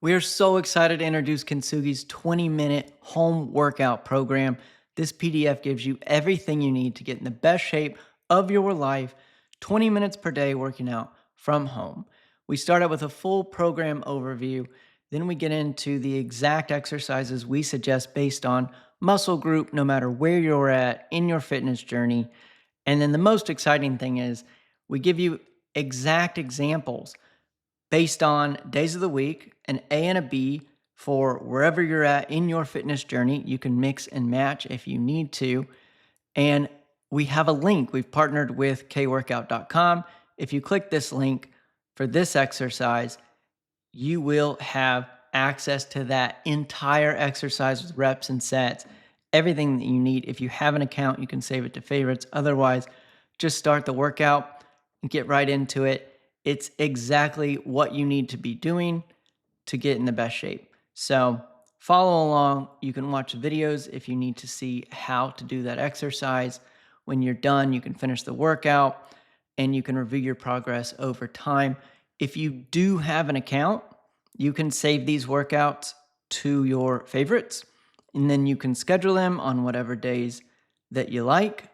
We are so excited to introduce Kintsugi's 20-minute home workout program. This PDF gives you everything you need to get in the best shape of your life, 20 minutes per day working out from home. We start out with a full program overview. Then we get into the exact exercises we suggest based on muscle group, no matter where you're at in your fitness journey. And then the most exciting thing is we give you exact examples based on days of the week, an A and a B for wherever you're at in your fitness journey. You can mix and match if you need to. And we have a link. We've partnered with KWORKOUT.com. If you click this link for this exercise, you will have access to that entire exercise with reps and sets, everything that you need. If you have an account, you can save it to favorites. Otherwise, just start the workout and get right into it. It's exactly what you need to be doing to get in the best shape. So follow along. You can watch videos if you need to see how to do that exercise. When you're done, you can finish the workout and you can review your progress over time. If you do have an account, you can save these workouts to your favorites, and then you can schedule them on whatever days that you like.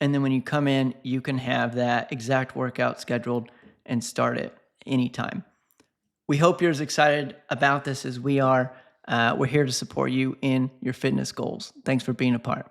And then when you come in, you can have that exact workout scheduled and start it anytime. We hope you're as excited about this as we are. We're here to support you in your fitness goals. Thanks for being a part.